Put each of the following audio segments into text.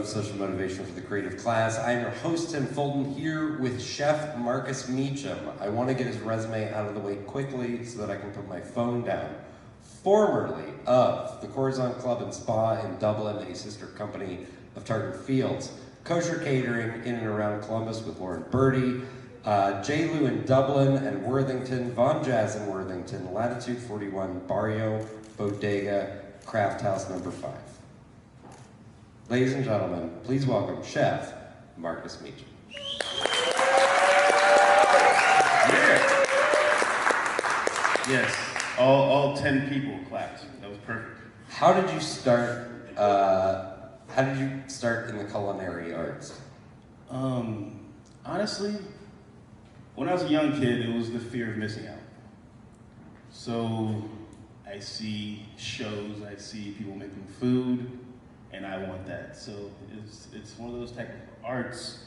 social motivation for the creative class. I'm your host, Tim Fulton, here with Chef Marcus Meecham. I want to get his resume out of the way quickly so that I can put my phone down. Formerly of the Corazon Club and Spa in Dublin, a sister company of Target Fields. Kosher catering in and around Columbus with Lauren Birdie. J. Lou in Dublin and Worthington, Von Jazz in Worthington, Latitude 41, Barrio, Bodega, Craft House number 5. Ladies and gentlemen, please welcome Chef Marcus Meecham. Yeah. Yes, all 10 people clapped. That was perfect. How did you start? How did you start in the culinary arts? Honestly, when I was a young kid, it was the fear of missing out. So I see shows, I see people making food, and I want that. So it's one of those type of arts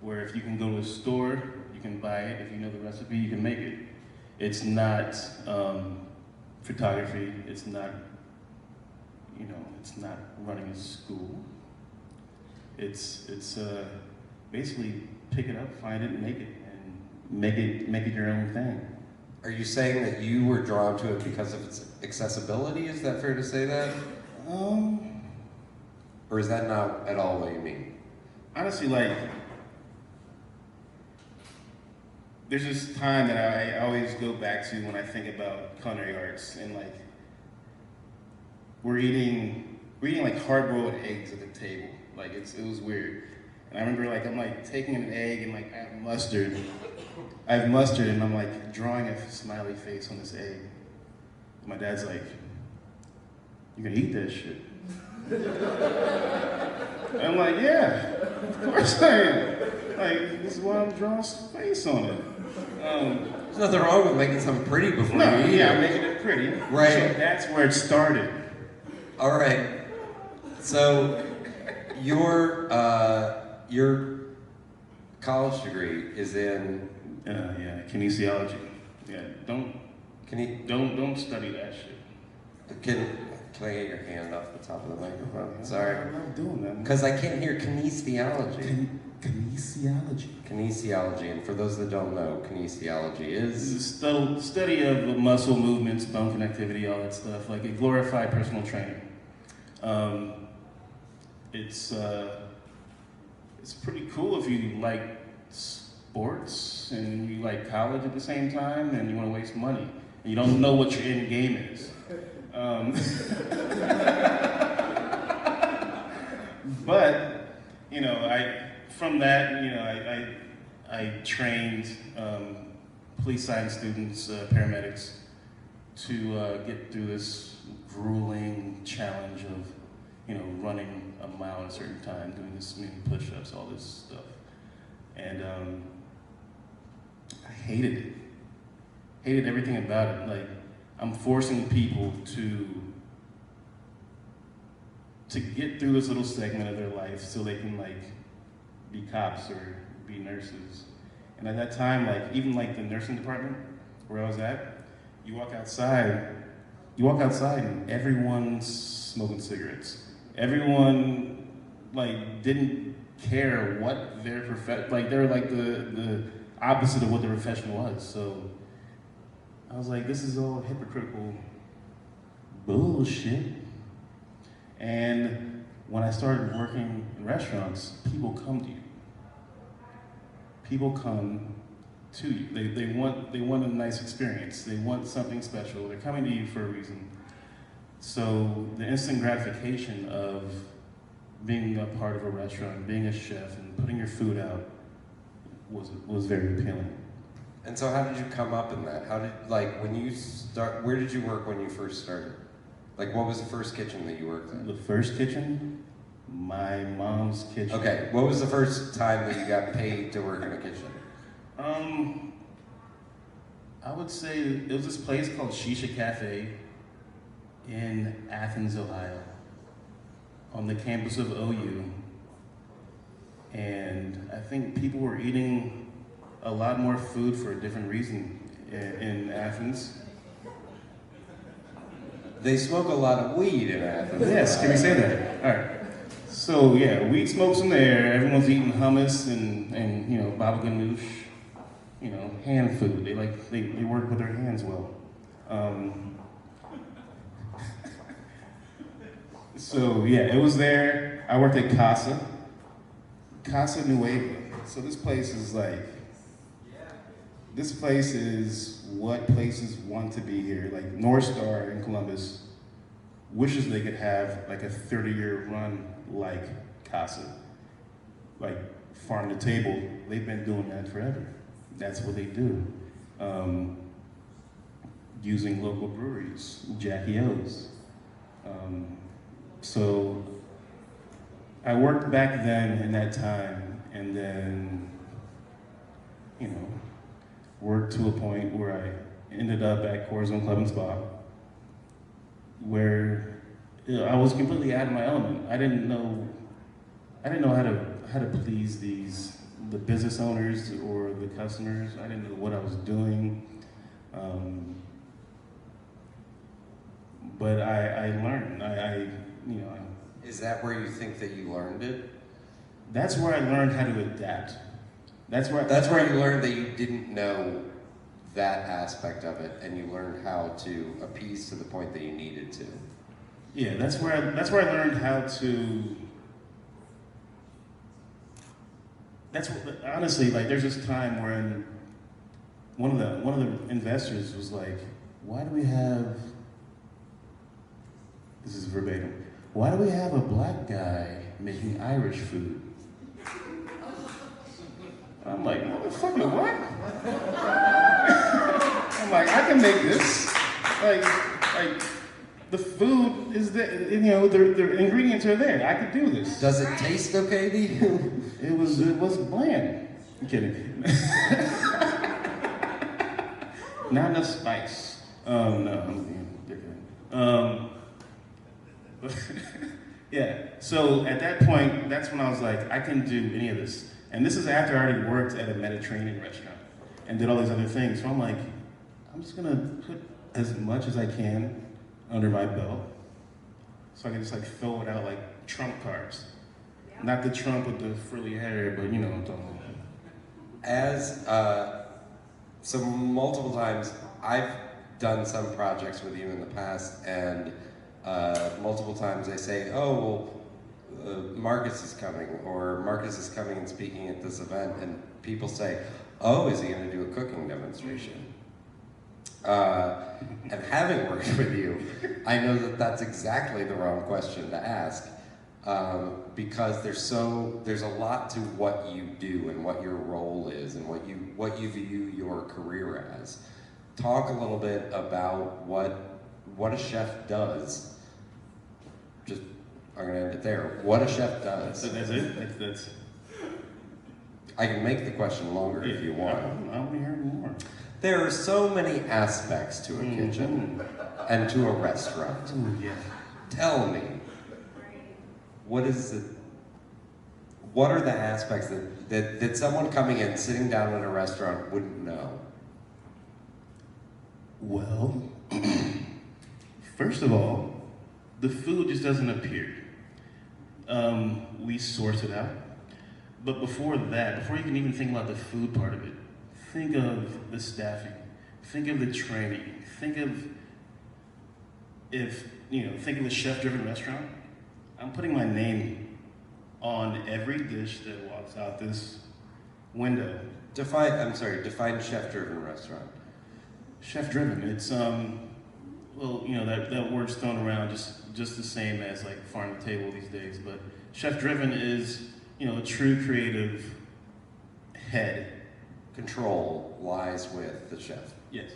where if you can go to a store, you can buy it. If you know the recipe, you can make it. It's not photography. It's not, it's not running a school. It's basically pick it up, find it, and make it, and make it your own thing. Are you saying that you were drawn to it because of its accessibility? Is that fair to say that? Or is that not at all what you mean? Honestly, there's this time that I always go back to when I think about culinary arts, and we're eating hard-boiled eggs at the table. It was weird. And I remember I'm taking an egg and I have mustard. And I'm drawing a smiley face on this egg. My dad's like, "You can eat that shit." And I'm like, "Yeah, of course I am. This is why I'm drawing a face on it." There's nothing wrong with making something pretty before you eat it. I'm making it pretty. Right. So that's where it started. All right. So your college degree is in kinesiology. Yeah, don't study that shit. Can I get your hand off the top of the microphone? Sorry. I'm not doing that. Because I can't hear kinesiology. Kinesiology. Kinesiology, and for those that don't know, kinesiology is the study of muscle movements, bone connectivity, all that stuff, like a glorified personal trainer. It's pretty cool if you like sports and you like college at the same time and you want to waste money and you don't know what your end game is. But from that, I trained police science students, paramedics, to get through this grueling challenge of running a mile at a certain time, doing this many push-ups, all this stuff. And I hated it. Hated everything about it. I'm forcing people to get through this little segment of their life so they can be cops or be nurses. And at that time, even the nursing department where I was at, you walk outside and everyone's smoking cigarettes. Everyone didn't care what their profession, they were the opposite of what their profession was. So I was like, this is all hypocritical bullshit. And when I started working in restaurants, people come to you. People come to you. They want a nice experience. They want something special. They're coming to you for a reason. So the instant gratification of being a part of a restaurant, being a chef, and putting your food out was very appealing. And so how did you come up in that? How did, when you start, where did you work when you first started? What was the first kitchen that you worked in? The first kitchen? My mom's kitchen. Okay, what was the first time that you got paid to work in a kitchen? I would say it was this place called Shisha Cafe in Athens, Ohio, on the campus of OU. And I think people were eating a lot more food for a different reason in Athens. They smoke a lot of weed in Athens. Yes, can we say that? All right. So yeah, weed smoke's in there. Everyone's eating hummus and you know, baba ganoush, you know, hand food. They work with their hands well. So yeah, it was there. I worked at Casa Nueva. So this place is what places want to be here. Like North Star in Columbus wishes they could have like a 30-year run like Casa. Like farm to table, they've been doing that forever. That's what they do. Using local breweries, Jackie O's. So I worked back then in that time, and then, you know, worked to a point where I ended up at Corazon Club and Spa, where you know, I was completely out of my element. I didn't know how to please the business owners or the customers. I didn't know what I was doing. But I learned. You know. Is that where you think that you learned it? That's where I learned how to adapt. That's where you learned that you didn't know that aspect of it, and you learned how to appease to the point that you needed to. Yeah, that's where I learned how to. Honestly, like there's this time when one of the investors was like, "Why do we have?" This is verbatim. Why do we have a black guy making Irish food? I'm like, motherfucker, what? I'm like, I can make this. Like the food is there, you know, the ingredients are there. I could do this. Does it taste okay to you? It was bland. I'm kidding. Not enough spice. No, I'm being ridiculous. Yeah, so at that point, that's when I was like, I can do any of this. And this is after I already worked at a Mediterranean restaurant and did all these other things. So I'm like, I'm just gonna put as much as I can under my belt so I can just like fill it out like Trump cards. Yeah. Not the Trump with the frilly hair, but you know what I'm talking about. So multiple times, I've done some projects with you in the past, and multiple times they say, oh, well, Marcus is coming, or Marcus is coming and speaking at this event, and people say, oh, is he going to do a cooking demonstration? And having worked with you, I know that that's exactly the wrong question to ask, because there's a lot to what you do and what your role is and what you view your career as. Talk a little bit about what a chef does. I'm gonna end it there. What a chef does. So that's it? That's... I can make the question longer if you want. I want to hear more. There are so many aspects to a kitchen and to a restaurant. Yeah. Tell me, what are the aspects that someone coming in, sitting down in a restaurant wouldn't know? Well, first of all, the food just doesn't appear. We source it out. But before that, before you can even think about the food part of it, think of the staffing, think of the training, think of the chef-driven restaurant. I'm putting my name on every dish that walks out this window. Define chef-driven restaurant. Chef-driven, it's, well, you know, that word's thrown around just the same as like farm to table these days, but chef-driven is, you know, a true creative head. Control lies with the chef. Yes.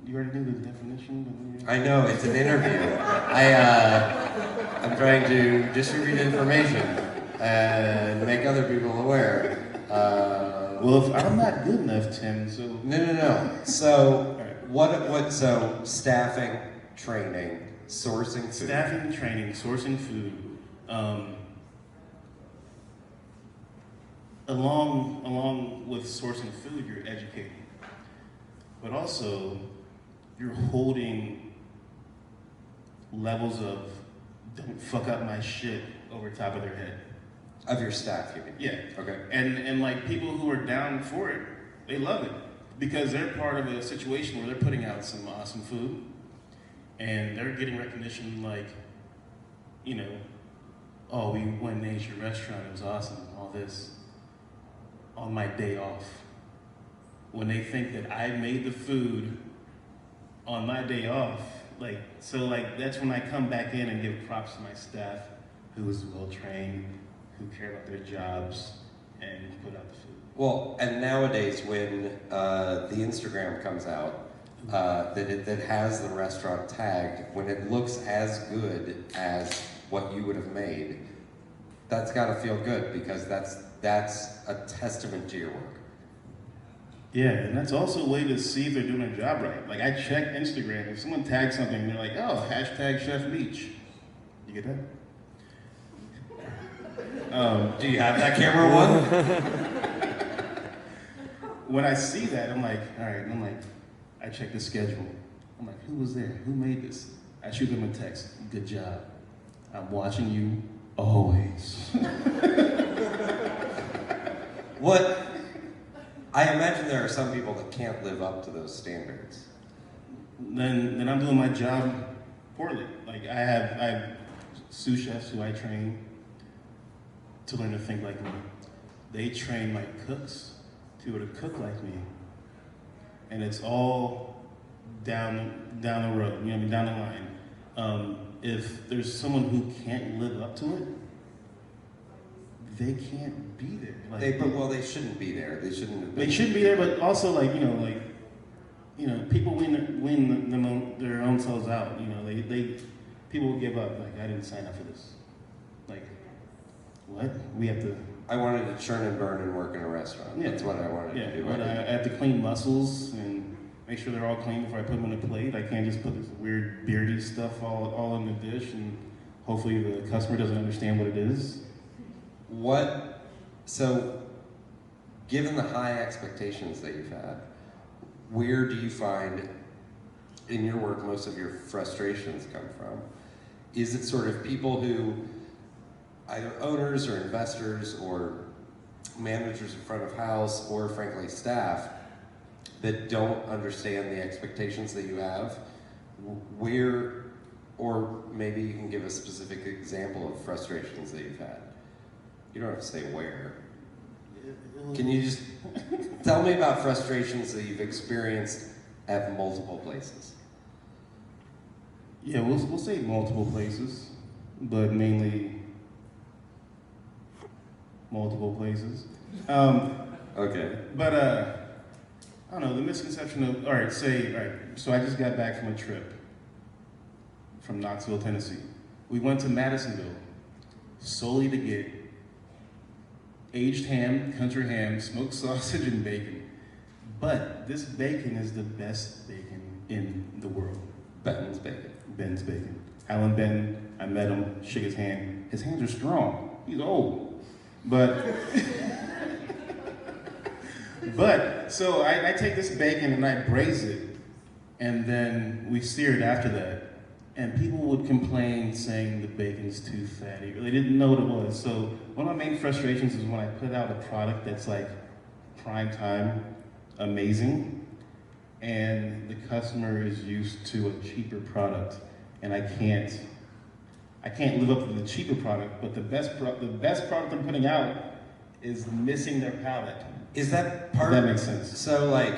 You already knew the definition? I know, it's an interview. I'm trying to distribute information and make other people aware. Well, if I'm not good enough, Tim, so... No. So, so staffing, training, sourcing food. Staffing, training, sourcing food. Along with sourcing food, you're educating. But also, you're holding levels of don't fuck up my shit over top of their head. Of your staff, you mean? Yeah. Okay. And like people who are down for it, they love it because they're part of a situation where they're putting out some awesome food and they're getting recognition like, you know, oh, we went and ate your restaurant, it was awesome, all this, on my day off. When they think that I made the food on my day off, like, so like that's when I come back in and give props to my staff who is well trained, who care about their jobs, and put out the food. Well, and nowadays when the Instagram comes out, that has the restaurant tagged, when it looks as good as what you would have made, that's got to feel good because that's a testament to your work. Yeah, and that's also a way to see if they're doing their job right. Like I check Instagram, if someone tags something and they're like, oh, hashtag Chef Meech. You get that? Do you have that camera one? When I see that, I'm like, all right, I check the schedule. I'm like, who was there? Who made this? I shoot them a text, good job. I'm watching you always. What? I imagine there are some people that can't live up to those standards. Then I'm doing my job poorly. Like I have sous chefs who I train to learn to think like me. They train my cooks to be able to cook like me. And it's all down the road, you know what I mean, down the line. If there's someone who can't live up to it, they can't be there. Like, they shouldn't be there. They shouldn't have been. They should be there, but also people win their own selves out. You know, people will give up. Like I didn't sign up for this. Like, what? We have to. I wanted to churn and burn and work in a restaurant. Yeah. That's what I wanted to do. But I have to clean mussels and make sure they're all clean before I put them on a plate. I can't just put this weird beardy stuff all in the dish and hopefully the customer doesn't understand what it is. So, given the high expectations that you've had, where do you find in your work most of your frustrations come from? Is it sort of people who, either owners or investors or managers in front of house or frankly staff, that don't understand the expectations that you have? Where, or maybe you can give a specific example of frustrations that you've had. You don't have to say where. Can you just tell me about frustrations that you've experienced at multiple places? Yeah, we'll say multiple places, but mainly multiple places. Okay. But I don't know, the misconception of, so I just got back from a trip from Knoxville, Tennessee. We went to Madisonville solely to get aged ham, country ham, smoked sausage, and bacon. But this bacon is the best bacon in the world. Benton's bacon. Benton's bacon. Alan Benton, I met him, shook his hand. His hands are strong. He's old. But so I take this bacon and I braise it, and then we sear it after that. And people would complain saying the bacon's too fatty, or they didn't know what it was. So one of my main frustrations is when I put out a product that's like prime time, amazing, and the customer is used to a cheaper product, and I can't live up to the cheaper product, but the best product I'm putting out is missing their palate. Is that part? If that makes sense. So like,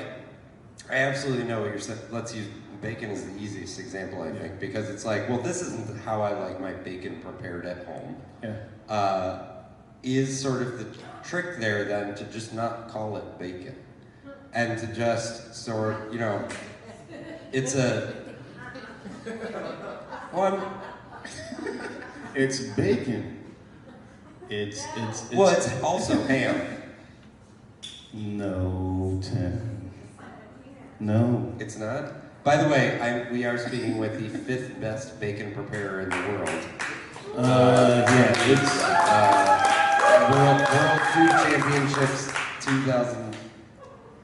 I absolutely know what you're saying. Let's use bacon is the easiest example, I think, because it's like, well, this isn't how I like my bacon prepared at home. Yeah. Is sort of the trick there then to just not call it bacon, and to just sort, it's a one. It's bacon. It's well, it's also ham. No, Tim. No. It's not? By the way, we are speaking with the 5th best bacon preparer in the world. It's World Food Championships 2000.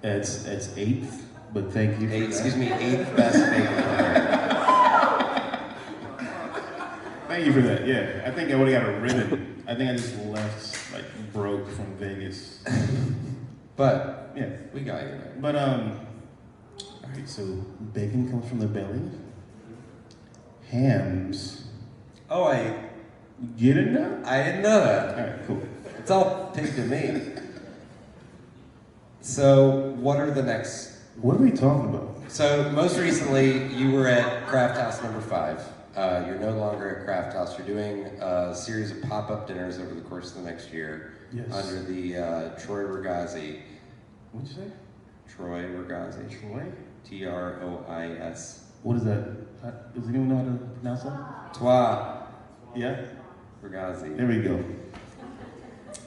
It's 8th, but thank you for that. 8th best bacon preparer. Thank you for that. Yeah, I think I would have got a ribbon. I think I just left like broke from Vegas. But Yeah, we got you there. but all right. So bacon comes from the belly. Hams. Oh, Get it now? I didn't know that. All right, cool. It's all pig to me. So, what are the next? What are we talking about? So, most recently, you were at Craft House number 5. You're no longer at Craft House. You're doing a series of pop-up dinners over the course of the next year. Yes. Under the Troy Regazzi. What'd you say? Troy Regazzi. Troy? Trois. What is that? Does anyone know how to pronounce that? Toi Yeah? Regazzi. There we go.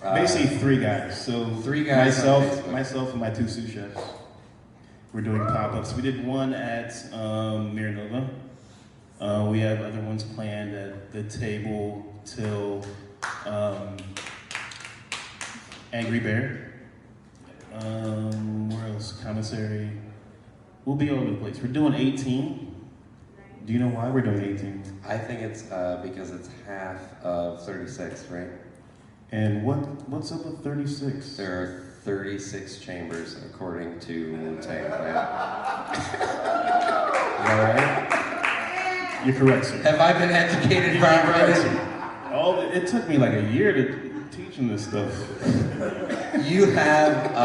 Basically 3 guys. So 3 guys. myself and my 2 sous chefs. We're doing pop-ups. We did one at Miranova. We have other ones planned at the table till Angry Bear. Where else? Commissary. We'll be all over the place. We're doing 18. Do you know why we're doing 18? I think it's because it's half of 36, right? And what's up with 36? There are 36 chambers according to Wu-Tang Clan. Is that right? You're correct, sir. Have I been educated properly? It took me like a year to teach him this stuff. You have,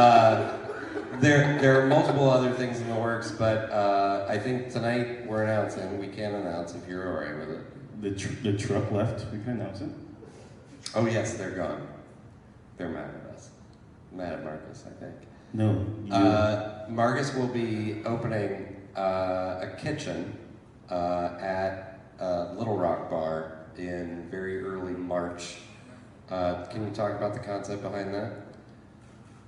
there are multiple other things in the works, but I think tonight we're announcing, we can announce if you're all right with it. The truck left, we can announce it. Oh yes, they're gone. They're mad at us. Mad at Marcus, I think. No. Marcus will be opening a kitchen at Little Rock Bar in very early March. Can you talk about the concept behind that?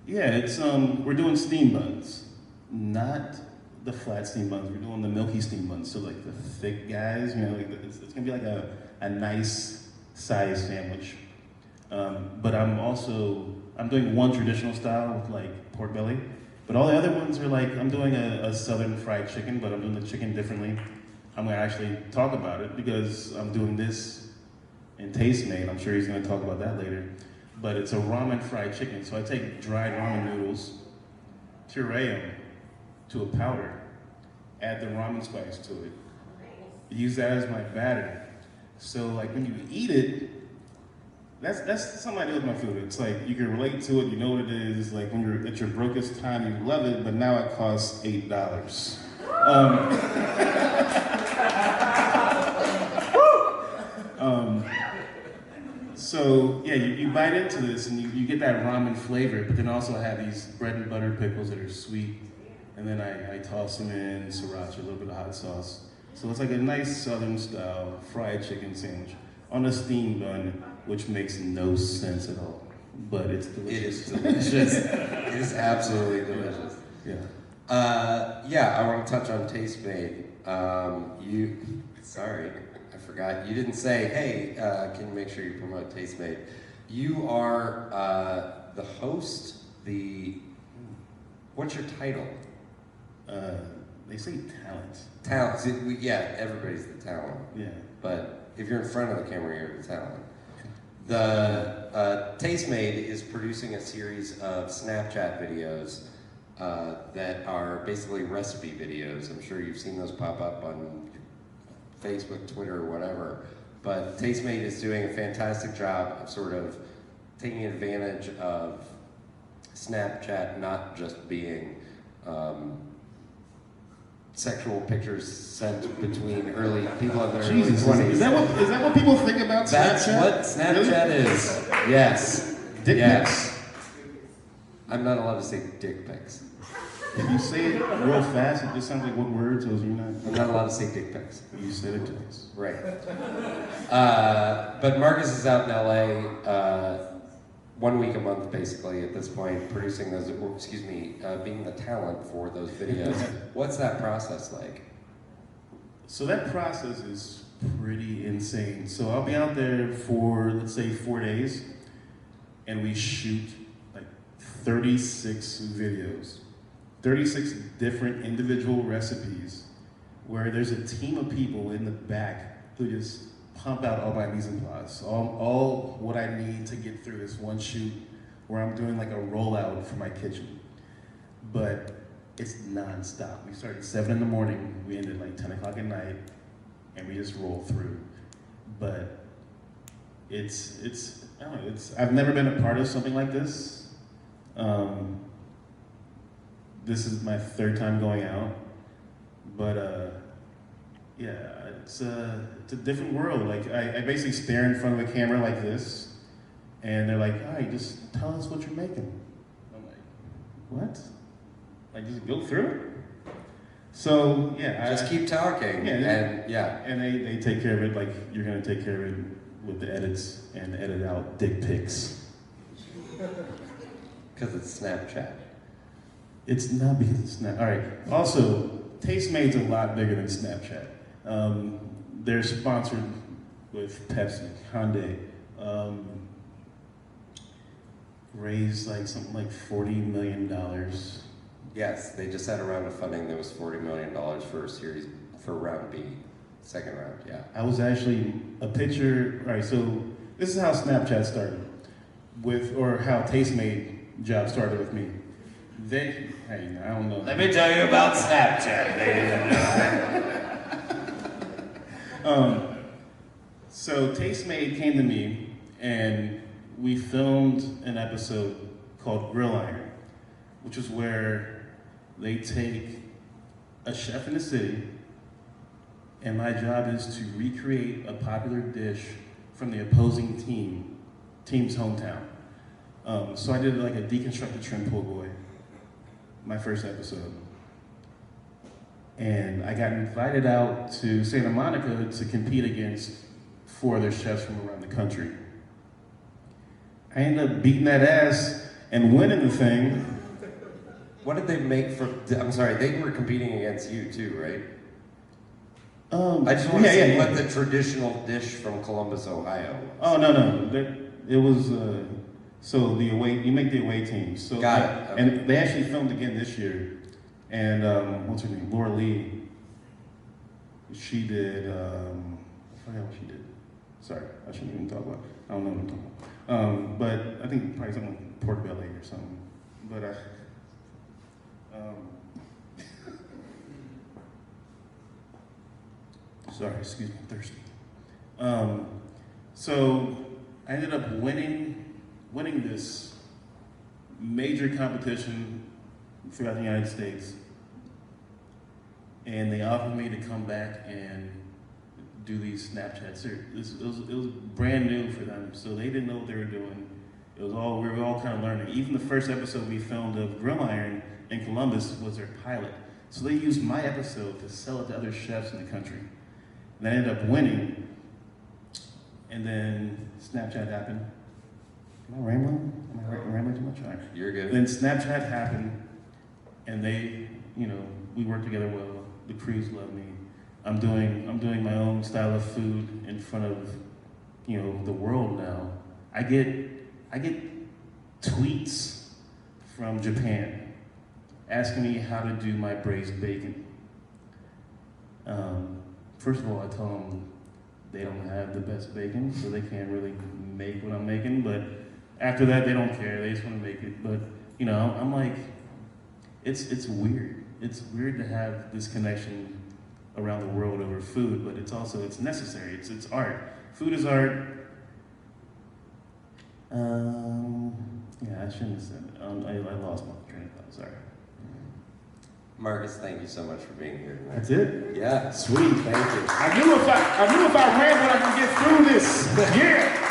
Yeah, it's we're doing steam buns, not the flat steam buns. We're doing the milky steam buns, so like the thick guys. You know, like it's gonna be like a nice size sandwich. But I'm doing one traditional style with like pork belly, but all the other ones are like I'm doing a southern fried chicken, but I'm doing the chicken differently. I'm gonna actually talk about it because I'm doing this in Taste Made. I'm sure he's gonna talk about that later. But it's a ramen fried chicken. So I take dried ramen noodles, puree them to a powder, add the ramen spice to it, use that as my batter. So like when you eat it, that's something I do with my food. It's like you can relate to it, you know what it is. Like when you're at your brokest time, you love it, but now it costs $8. So yeah, you bite into this and you get that ramen flavor, but then also I have these bread and butter pickles that are sweet, and then I toss them in sriracha, a little bit of hot sauce. So it's like a nice southern style fried chicken sandwich on a steam bun, which makes no sense at all, but it's delicious. It is delicious. It is absolutely delicious. Yeah. Yeah, I want to touch on Taste Made. Sorry, I forgot. You didn't say, hey, can you make sure you promote Taste Made? You are the host, what's your title? They say talent. Talent. Yeah, everybody's the talent. Yeah. But if you're in front of the camera, you're the talent. The Taste Made is producing a series of Snapchat videos that are basically recipe videos. I'm sure you've seen those pop up on Facebook, Twitter, or whatever. But Taste Made is doing a fantastic job of sort of taking advantage of Snapchat not just being sexual pictures sent between people in their early 20s. Is that what people think about Snapchat? That's what Snapchat is. Yes. Dick pics. I'm not allowed to say dick pics. If you say it real fast, it just sounds like what word, so you're not. I'm not allowed to say dick pics. You said it twice. Right. But Marcus is out in LA 1 week a month, basically, at this point, producing those, being the talent for those videos. What's that process like? So that process is pretty insane. So I'll be out there for, let's say, 4 days, and we shoot like 36 videos, 36 different individual recipes, where there's a team of people in the back who just pump out all my mise en place, all what I need to get through this one shoot where I'm doing like a rollout for my kitchen. But it's nonstop. We start at 7 in the morning, we end at like 10 o'clock at night, and we just roll through. But I don't know, I've never been a part of something like this. This is my 3rd time going out, but yeah, it's a different world. Like I basically stare in front of a camera like this, and they're like, "All right, just tell us what you're making." I'm like, "What? Like just go through it?" So yeah, just keep talking, and they take care of it like you're gonna take care of it with the edits and edit out dick pics. Because it's Snapchat. It's not because it's Snap. All right. Also, Tastemade's a lot bigger than Snapchat. They're sponsored with Pepsi, Hyundai. Raised like something like $40 million. Yes, they just had a round of funding that was $40 million for round B, 2nd round, yeah. I was actually a picture, all right, so this is how Snapchat started or how Tastemade job started with me. Hey, I don't know. Let me tell you about Snapchat, ladies and gentlemen. So Tastemade came to me and we filmed an episode called Grill Iron, which is where they take a chef in the city, and my job is to recreate a popular dish from the opposing team's hometown. So I did like a deconstructed shrimp po' boy, my first episode. And I got invited out to Santa Monica to compete against 4 other chefs from around the country. I ended up beating that ass and winning the thing. What did they make I'm sorry, they were competing against you too, right? I just want to see what the traditional dish from Columbus, Ohio was. Oh, no. It was, so you make the away team. So Got it. Okay. And they actually filmed again this year. And what's her name? Laura Lee. She did, I forgot what she did. Sorry, I shouldn't even talk about it. I don't know what I'm talking about. But I think probably something like pork belly or something. But sorry, excuse me, I'm thirsty. So I ended up winning this major competition throughout the United States, and they offered me to come back and do these Snapchats. It was brand new for them, so they didn't know what they were doing. We were all kind of learning. Even the first episode we filmed of Grill Iron in Columbus was their pilot. So they used my episode to sell it to other chefs in the country. And I ended up winning, and then Snapchat happened. Am I rambling? Am I rambling too much? All right. You're good. Then Snapchat happened, and they, we worked together well. The crews love me. I'm doing my own style of food in front of, the world now. I get tweets from Japan asking me how to do my braised bacon. First of all, I tell them they don't have the best bacon, so they can't really make what I'm making. But after that, they don't care. They just want to make it. But I'm like, it's weird. It's weird to have this connection around the world over food, but it's necessary. It's art. Food is art. Yeah, I shouldn't have said it. I lost my train of thought. Sorry. Marcus, thank you so much for being here tonight. That's it? Yeah. Sweet. Thank you. I knew if I ramble, I could get through this. Yeah.